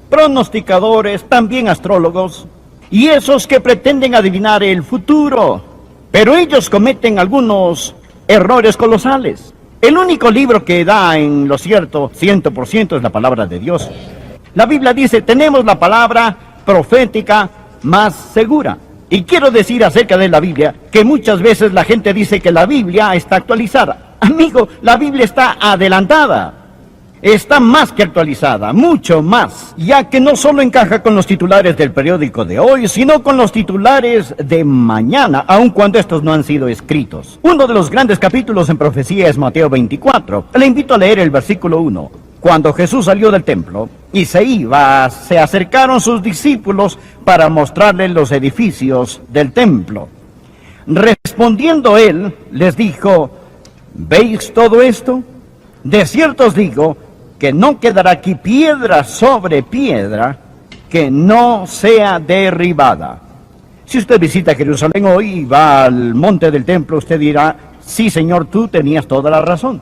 pronosticadores, también astrólogos, y esos que pretenden adivinar el futuro. Pero ellos cometen algunos errores colosales. El único libro que da en lo cierto 100% es la palabra de Dios. La Biblia dice, tenemos la palabra profética más segura. Y quiero decir acerca de la Biblia, que muchas veces la gente dice que la Biblia está actualizada. Amigo, la Biblia está adelantada. Está más que actualizada, mucho más, ya que no solo encaja con los titulares del periódico de hoy, sino con los titulares de mañana, aun cuando estos no han sido escritos. Uno de los grandes capítulos en profecía es Mateo 24. Le invito a leer el versículo 1. Cuando Jesús salió del templo y se iba, se acercaron sus discípulos para mostrarle los edificios del templo. Respondiendo él, les dijo, ¿veis todo esto? De cierto os digo que no quedará aquí piedra sobre piedra que no sea derribada. Si usted visita Jerusalén hoy y va al monte del templo, usted dirá, sí, Señor, tú tenías toda la razón.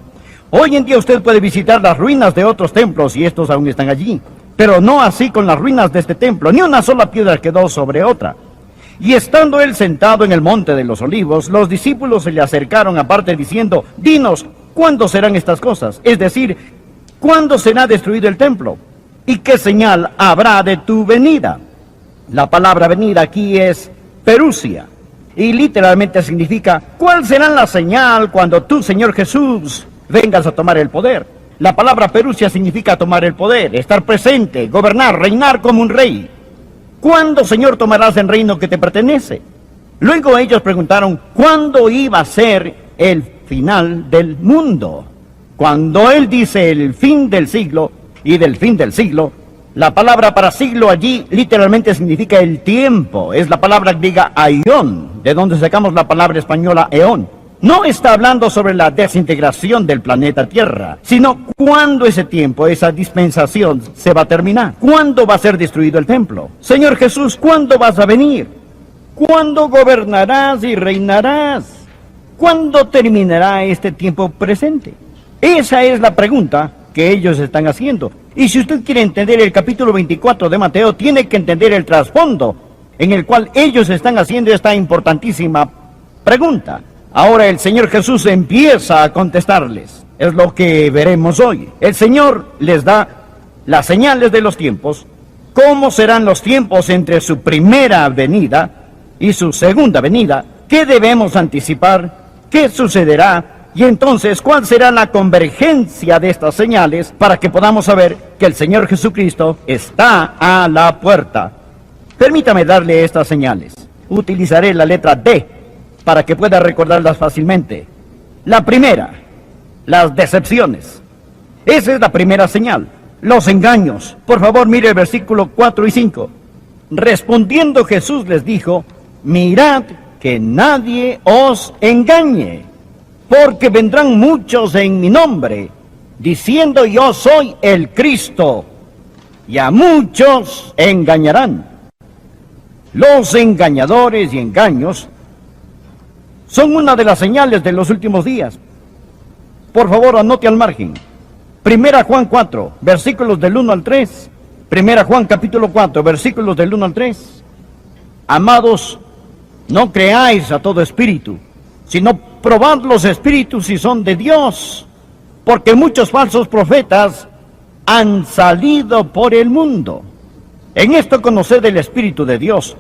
Hoy en día usted puede visitar las ruinas de otros templos y estos aún están allí, pero no así con las ruinas de este templo, ni una sola piedra quedó sobre otra. Y estando él sentado en el monte de los olivos, los discípulos se le acercaron aparte diciendo, dinos, ¿cuándo serán estas cosas? Es decir, ¿cuándo será destruido el templo? ¿Y qué señal habrá de tu venida? La palabra venida aquí es perusia, y literalmente significa, ¿cuál será la señal cuando tú, Señor Jesús, vengas a tomar el poder? La palabra perusia significa tomar el poder, estar presente, gobernar, reinar como un rey. ¿Cuándo, Señor, tomarás el reino que te pertenece? Luego ellos preguntaron, ¿cuándo iba a ser el final del mundo? Cuando él dice el fin del siglo, y del fin del siglo, la palabra para siglo allí literalmente significa el tiempo. Es la palabra griega aión, de donde sacamos la palabra española eón. No está hablando sobre la desintegración del planeta Tierra, sino cuándo ese tiempo, esa dispensación se va a terminar. ¿Cuándo va a ser destruido el templo? Señor Jesús, ¿cuándo vas a venir? ¿Cuándo gobernarás y reinarás? ¿Cuándo terminará este tiempo presente? Esa es la pregunta que ellos están haciendo. Y si usted quiere entender el capítulo 24 de Mateo, tiene que entender el trasfondo en el cual ellos están haciendo esta importantísima pregunta. Ahora el Señor Jesús empieza a contestarles. Es lo que veremos hoy. El Señor les da las señales de los tiempos, cómo serán los tiempos entre su primera venida y su segunda venida, qué debemos anticipar, qué sucederá, y entonces cuál será la convergencia de estas señales para que podamos saber que el Señor Jesucristo está a la puerta. Permítame darle estas señales. Utilizaré la letra D para que pueda recordarlas fácilmente. La primera, las decepciones. Esa es la primera señal. Los engaños. Por favor, mire el versículo 4 y 5. Respondiendo Jesús les dijo, mirad que nadie os engañe, porque vendrán muchos en mi nombre, diciendo yo soy el Cristo, y a muchos engañarán. Los engañadores y engaños son una de las señales de los últimos días. Por favor, anote al margen. Primera Juan 4, versículos del 1 al 3. Primera Juan capítulo 4, versículos del 1 al 3. Amados, no creáis a todo espíritu, sino probad los espíritus si son de Dios, porque muchos falsos profetas han salido por el mundo. En esto conoced el Espíritu de Dios.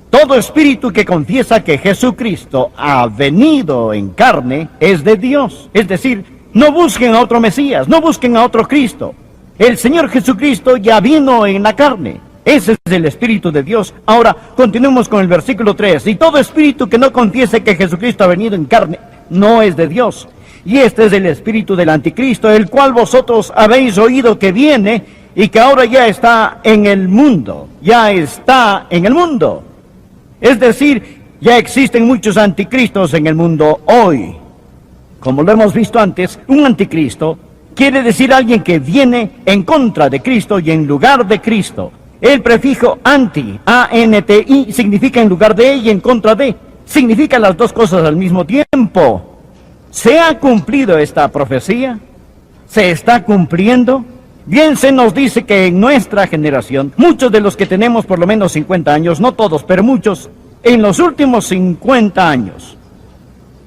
Todo espíritu que confiesa que Jesucristo ha venido en carne es de Dios. Es decir, no busquen a otro Mesías, no busquen a otro Cristo. El Señor Jesucristo ya vino en la carne. Ese es el Espíritu de Dios. Ahora, continuemos con el versículo 3. Y todo espíritu que no confiese que Jesucristo ha venido en carne, no es de Dios. Y este es el espíritu del anticristo, el cual vosotros habéis oído que viene y que ahora ya está en el mundo. Ya está en el mundo. Es decir, ya existen muchos anticristos en el mundo hoy. Como lo hemos visto antes, un anticristo quiere decir alguien que viene en contra de Cristo y en lugar de Cristo. El prefijo anti, A-N-T-I, significa en lugar de y en contra de. Significa las dos cosas al mismo tiempo. ¿Se ha cumplido esta profecía? ¿Se está cumpliendo? Bien se nos dice que en nuestra generación, muchos de los que tenemos por lo menos 50 años, no todos, pero muchos, en los últimos 50 años,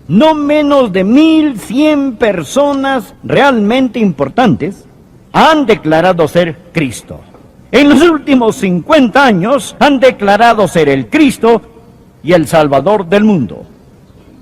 no menos de 1,100 personas realmente importantes han declarado ser Cristo. En los últimos 50 años han declarado ser el Cristo y el Salvador del mundo.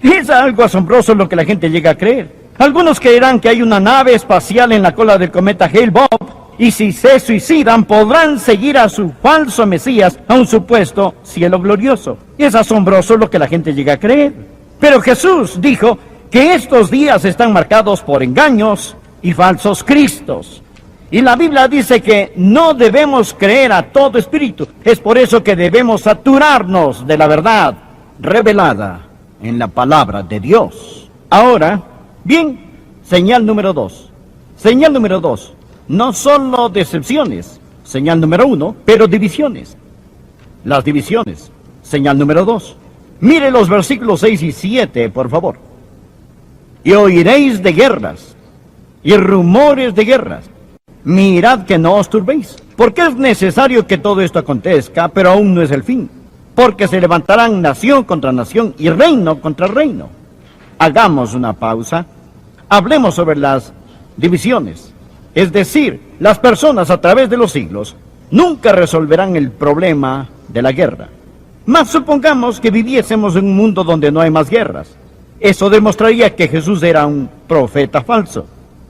Es algo asombroso lo que la gente llega a creer. Algunos creerán que hay una nave espacial en la cola del cometa Hale-Bopp, y si se suicidan podrán seguir a su falso Mesías a un supuesto cielo glorioso. Es asombroso lo que la gente llega a creer. Pero Jesús dijo que estos días están marcados por engaños y falsos cristos. Y la Biblia dice que no debemos creer a todo espíritu. Es por eso que debemos saturarnos de la verdad revelada en la palabra de Dios. Ahora, bien, señal número 2. Señal número 2. No solo decepciones, señal número 1, pero divisiones. Las divisiones, señal número 2. Mire los versículos 6 y 7, por favor. Y oiréis de guerras y rumores de guerras. Mirad que no os turbéis, porque es necesario que todo esto acontezca, pero aún no es el fin. Porque se levantarán nación contra nación y reino contra reino. Hagamos una pausa. Hablemos sobre las divisiones. Es decir, las personas a través de los siglos nunca resolverán el problema de la guerra. Mas supongamos que viviésemos en un mundo donde no hay más guerras. Eso demostraría que Jesús era un profeta falso.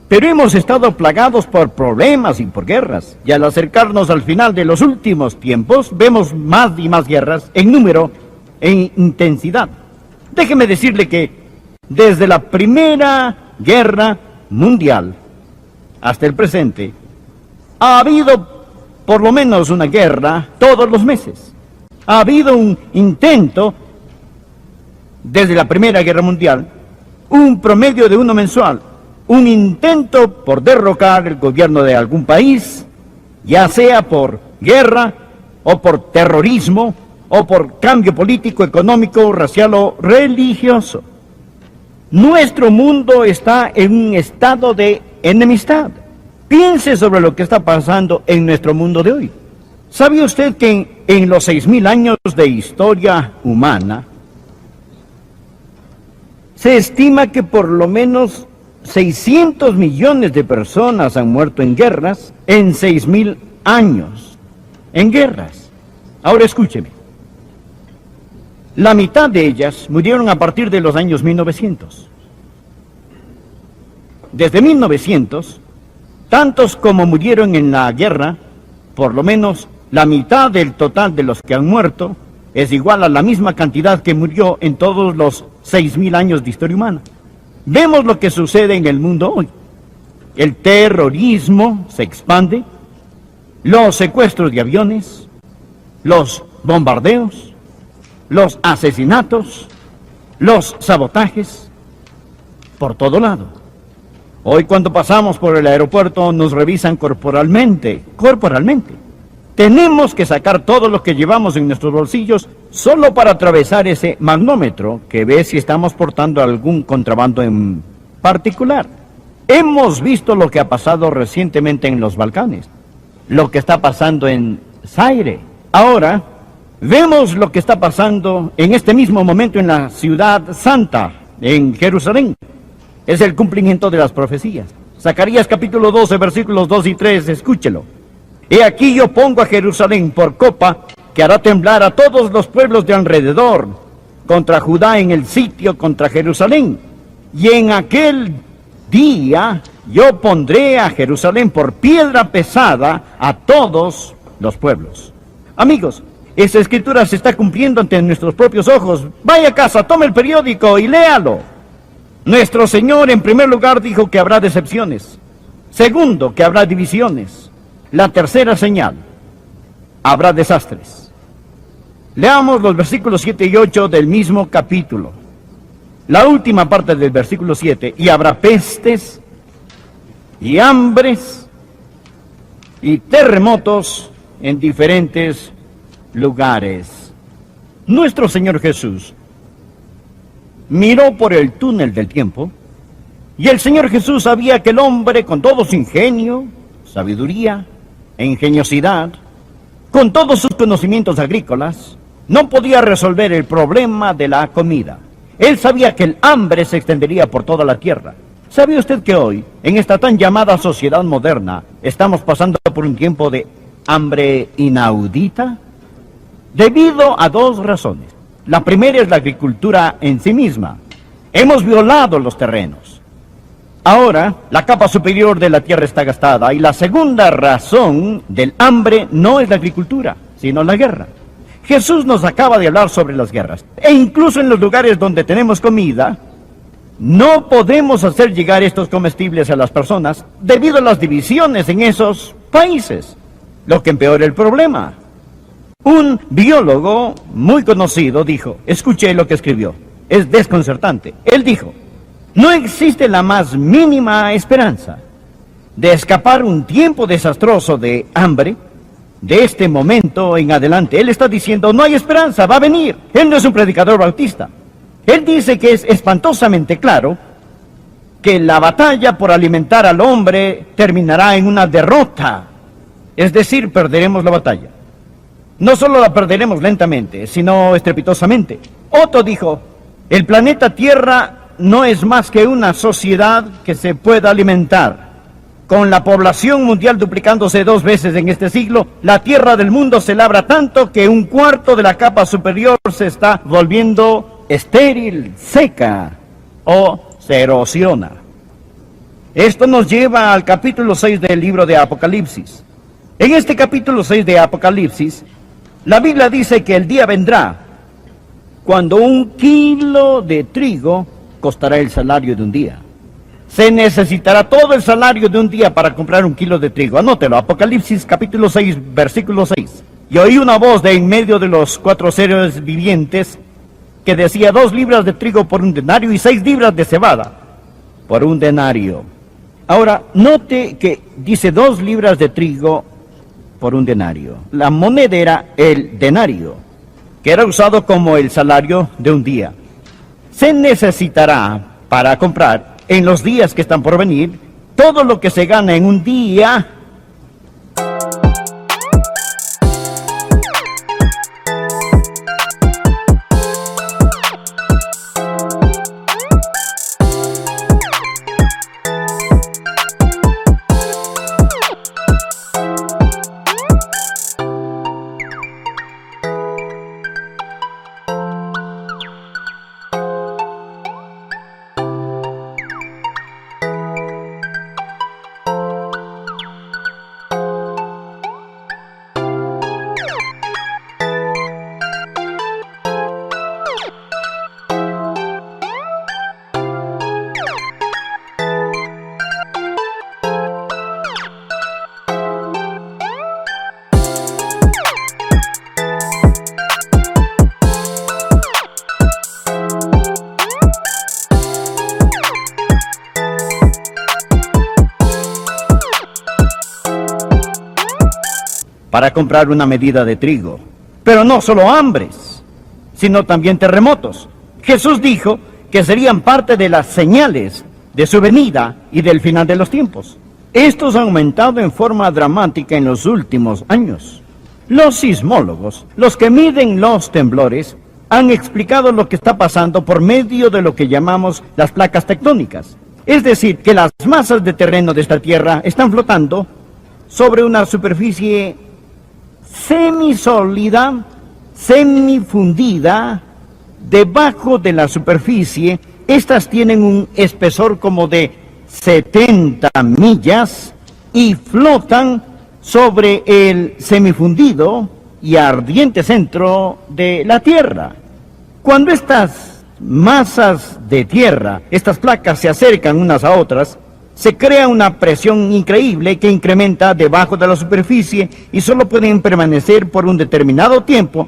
Pero hemos estado plagados por problemas y por guerras. Y al acercarnos al final de los últimos tiempos, vemos más y más guerras en número e intensidad. Déjeme decirle que desde la Primera Guerra Mundial hasta el presente, ha habido por lo menos una guerra todos los meses. Ha habido un intento, desde la Primera Guerra Mundial, un promedio de uno mensual, un intento por derrocar el gobierno de algún país, ya sea por guerra, o por terrorismo, o por cambio político, económico, racial o religioso. Nuestro mundo está en un estado de enemistad. Piense sobre lo que está pasando en nuestro mundo de hoy. ¿Sabe usted que en los 6,000 años de historia humana, se estima que por lo menos 600 millones de personas han muerto en guerras en 6,000 años? En guerras. Ahora escúcheme. La mitad de ellas murieron a partir de los años 1900. Desde 1900, tantos como murieron en la guerra, por lo menos la mitad del total de los que han muerto es igual a la misma cantidad que murió en todos los 6,000 años de historia humana. Vemos lo que sucede en el mundo hoy. El terrorismo se expande, los secuestros de aviones, los bombardeos, los asesinatos, los sabotajes, por todo lado. Hoy cuando pasamos por el aeropuerto nos revisan corporalmente. Tenemos que sacar todo lo que llevamos en nuestros bolsillos solo para atravesar ese magnómetro que ve si estamos portando algún contrabando en particular. Hemos visto lo que ha pasado recientemente en los Balcanes, lo que está pasando en Zaire. Ahora, vemos lo que está pasando en este mismo momento en la ciudad santa, en Jerusalén. Es el cumplimiento de las profecías. Zacarías capítulo 12, versículos 2 y 3, escúchelo. He aquí yo pongo a Jerusalén por copa, que hará temblar a todos los pueblos de alrededor, contra Judá en el sitio contra Jerusalén. Y en aquel día yo pondré a Jerusalén por piedra pesada a todos los pueblos. Amigos, esa escritura se está cumpliendo ante nuestros propios ojos. Vaya a casa, tome el periódico y léalo. Nuestro Señor en primer lugar dijo que habrá decepciones. Segundo, que habrá divisiones. La tercera señal, habrá desastres. Leamos los versículos 7 y 8 del mismo capítulo. La última parte del versículo 7. Y habrá pestes y hambres y terremotos en diferentes lugares. Nuestro Señor Jesús miró por el túnel del tiempo, y el Señor Jesús sabía que el hombre, con todo su ingenio, sabiduría e ingeniosidad, con todos sus conocimientos agrícolas, no podía resolver el problema de la comida. Él sabía que el hambre se extendería por toda la tierra. ¿Sabe usted que hoy, en esta tan llamada sociedad moderna, estamos pasando por un tiempo de hambre inaudita? Debido a dos razones. La primera es la agricultura en sí misma. Hemos violado los terrenos. Ahora, la capa superior de la tierra está gastada. Y la segunda razón del hambre no es la agricultura, sino la guerra. Jesús nos acaba de hablar sobre las guerras. E incluso en los lugares donde tenemos comida, no podemos hacer llegar estos comestibles a las personas debido a las divisiones en esos países, lo que empeora el problema. Un biólogo muy conocido dijo, escuché lo que escribió, es desconcertante. Él dijo, no existe la más mínima esperanza de escapar un tiempo desastroso de hambre de este momento en adelante. Él está diciendo, no hay esperanza, va a venir. Él no es un predicador bautista. Él dice que es espantosamente claro que la batalla por alimentar al hombre terminará en una derrota. Es decir, perderemos la batalla. No solo la perderemos lentamente, sino estrepitosamente. Otto dijo, el planeta Tierra no es más que una sociedad que se pueda alimentar. Con la población mundial duplicándose 2 veces en este siglo, la tierra del mundo se labra tanto que 1/4 de la capa superior se está volviendo estéril, seca o se erosiona. Esto nos lleva al capítulo 6 del libro de Apocalipsis. En este capítulo 6 de Apocalipsis, la Biblia dice que el día vendrá cuando 1 kilo de trigo costará el salario de un día. Se necesitará todo el salario de un día para comprar 1 kilo de trigo. Anótelo, Apocalipsis capítulo 6, versículo 6. Y oí una voz de en medio de los 4 seres vivientes que decía 2 libras de trigo por 1 denario y 6 libras de cebada por 1 denario. Ahora, note que dice 2 libras de trigo por 1 denario. La moneda era el denario, que era usado como el salario de un día. Se necesitará para comprar en los días que están por venir todo lo que se gana en un día. Para comprar una medida de trigo. Pero no solo hambres, sino también terremotos. Jesús dijo que serían parte de las señales de su venida y del final de los tiempos. Estos han aumentado en forma dramática en los últimos años. Los sismólogos, los que miden los temblores, han explicado lo que está pasando por medio de lo que llamamos las placas tectónicas. Es decir, que las masas de terreno de esta tierra están flotando sobre una superficie semisólida, semifundida, debajo de la superficie. Estas tienen un espesor como de 70 millas y flotan sobre el semifundido y ardiente centro de la Tierra. Cuando estas masas de tierra, estas placas se acercan unas a otras, se crea una presión increíble que incrementa debajo de la superficie y solo pueden permanecer por un determinado tiempo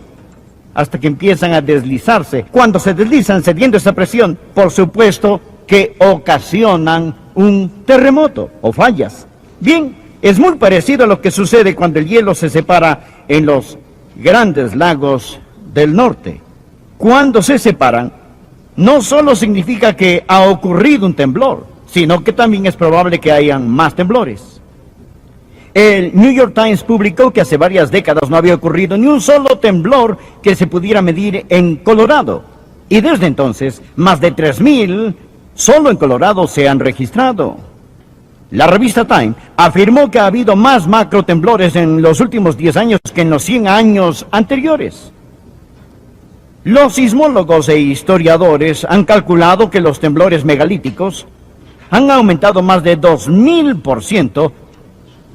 hasta que empiezan a deslizarse. Cuando se deslizan cediendo esa presión, por supuesto que ocasionan un terremoto o fallas. Bien, es muy parecido a lo que sucede cuando el hielo se separa en los grandes lagos del norte. Cuando se separan, no solo significa que ha ocurrido un temblor, sino que también es probable que hayan más temblores. El New York Times publicó que hace varias décadas no había ocurrido ni un solo temblor que se pudiera medir en Colorado. Y desde entonces, más de 3,000 solo en Colorado se han registrado. La revista Time afirmó que ha habido más macrotemblores en los últimos 10 años que en los 100 años anteriores. Los sismólogos e historiadores han calculado que los temblores megalíticos han aumentado más de 2000%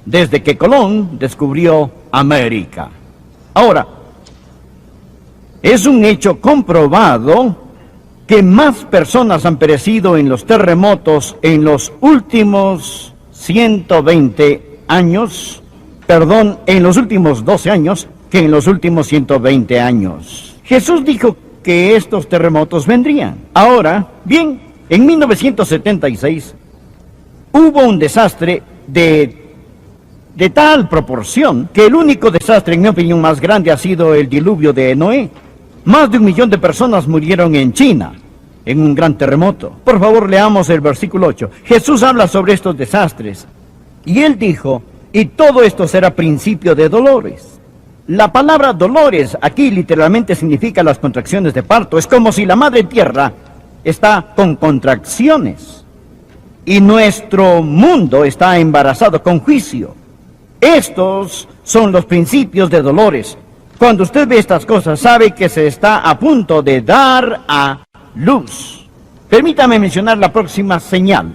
desde que Colón descubrió América. Ahora, es un hecho comprobado que más personas han perecido en los terremotos en los últimos 120 años, en los últimos 12 años, que en los últimos 120 años. Jesús dijo que estos terremotos vendrían. Ahora, bien, en 1976 hubo un desastre de tal proporción que el único desastre, en mi opinión, más grande ha sido el diluvio de Noé. Más de 1 millón de personas murieron en China en un gran terremoto. Por favor, leamos el versículo 8. Jesús habla sobre estos desastres. Y él dijo, y todo esto será principio de dolores. La palabra dolores aquí literalmente significa las contracciones de parto. Es como si la madre tierra está con contracciones. Y nuestro mundo está embarazado con juicio. Estos son los principios de dolores. Cuando usted ve estas cosas, sabe que se está a punto de dar a luz. Permítame mencionar la próxima señal.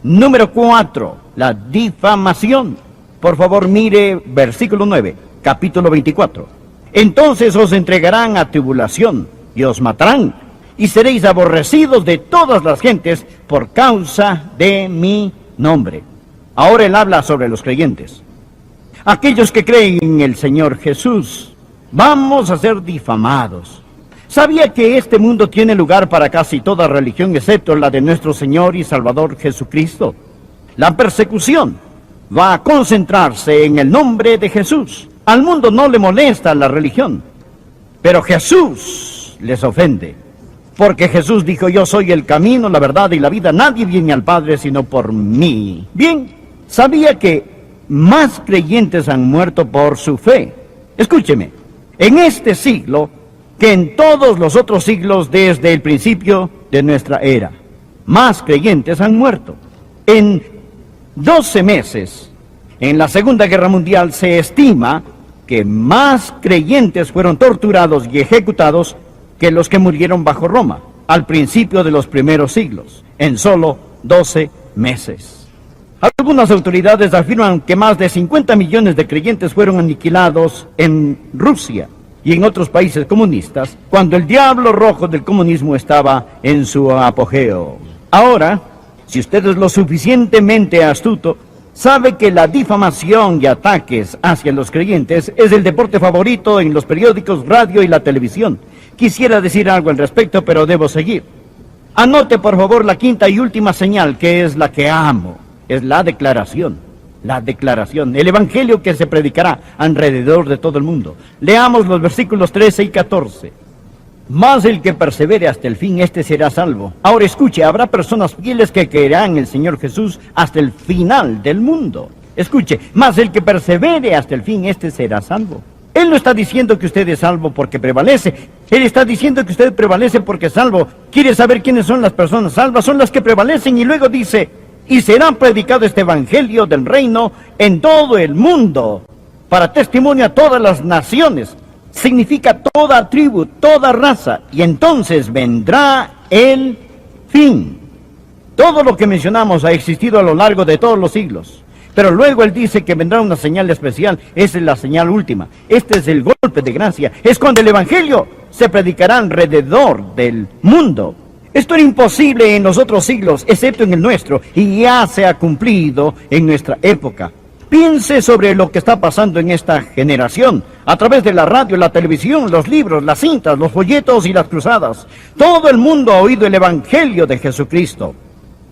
Número 4, la difamación. Por favor, mire versículo 9, capítulo 24. Entonces os entregarán a tribulación y os matarán, y seréis aborrecidos de todas las gentes por causa de mi nombre. Ahora él habla sobre los creyentes. Aquellos que creen en el Señor Jesús, vamos a ser difamados. ¿Sabía que este mundo tiene lugar para casi toda religión excepto la de nuestro Señor y Salvador Jesucristo? La persecución va a concentrarse en el nombre de Jesús. Al mundo no le molesta la religión, pero Jesús les ofende. Porque Jesús dijo, yo soy el camino, la verdad y la vida. Nadie viene al Padre sino por mí. Bien, ¿sabía que más creyentes han muerto por su fe? Escúcheme, en este siglo que en todos los otros siglos desde el principio de nuestra era, más creyentes han muerto. En 12 meses, en la Segunda Guerra Mundial, se estima que más creyentes fueron torturados y ejecutados que los que murieron bajo Roma, al principio de los primeros siglos, en solo 12 meses. Algunas autoridades afirman que más de 50 millones de creyentes fueron aniquilados en Rusia y en otros países comunistas, cuando el diablo rojo del comunismo estaba en su apogeo. Ahora, si usted es lo suficientemente astuto, sabe que la difamación y ataques hacia los creyentes es el deporte favorito en los periódicos, radio y la televisión. Quisiera decir algo al respecto, pero debo seguir. Anote, por favor, la quinta y última señal, que es la que amo. Es la declaración. La declaración, el evangelio que se predicará alrededor de todo el mundo. Leamos los versículos 13 y 14. Mas el que persevere hasta el fin, este será salvo. Ahora escuche, habrá personas fieles que creerán en el Señor Jesús hasta el final del mundo. Escuche, mas el que persevere hasta el fin, este será salvo. Él no está diciendo que usted es salvo porque prevalece. Él está diciendo que usted prevalece porque es salvo. ¿Quiere saber quiénes son las personas salvas? Son las que prevalecen. Y luego dice, y será predicado este evangelio del reino en todo el mundo, para testimonio a todas las naciones. Significa toda tribu, toda raza, y entonces vendrá el fin. Todo lo que mencionamos ha existido a lo largo de todos los siglos, pero luego él dice que vendrá una señal especial. Esa es la señal última. Este es el golpe de gracia. Es cuando el evangelio se predicará alrededor del mundo. Esto era imposible en los otros siglos, excepto en el nuestro, y ya se ha cumplido en nuestra época. Piense sobre lo que está pasando en esta generación, a través de la radio, la televisión, los libros, las cintas, los folletos y las cruzadas. Todo el mundo ha oído el evangelio de Jesucristo.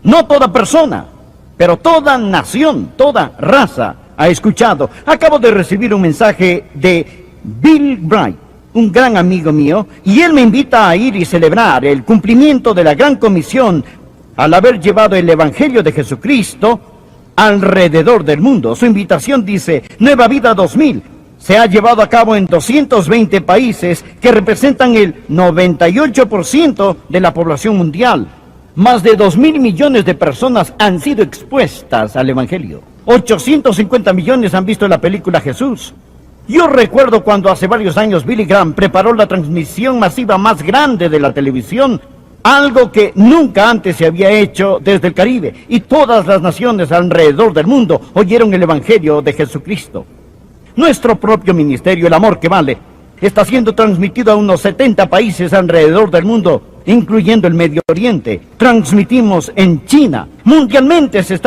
No toda persona, pero toda nación, toda raza ha escuchado. Acabo de recibir un mensaje de Bill Bright, un gran amigo mío, y él me invita a ir y celebrar el cumplimiento de la gran comisión al haber llevado el evangelio de Jesucristo alrededor del mundo. Su invitación dice Nueva Vida 2000. Se ha llevado a cabo en 220 países que representan el 98% de la población mundial. Más de 2.000 millones de personas han sido expuestas al Evangelio. 850 millones han visto la película Jesús. Yo recuerdo cuando hace varios años Billy Graham preparó la transmisión masiva más grande de la televisión, algo que nunca antes se había hecho desde el Caribe, y todas las naciones alrededor del mundo oyeron el Evangelio de Jesucristo. Nuestro propio ministerio, El Amor que Vale, está siendo transmitido a unos 70 países alrededor del mundo, incluyendo el Medio Oriente. Transmitimos en China. Mundialmente se está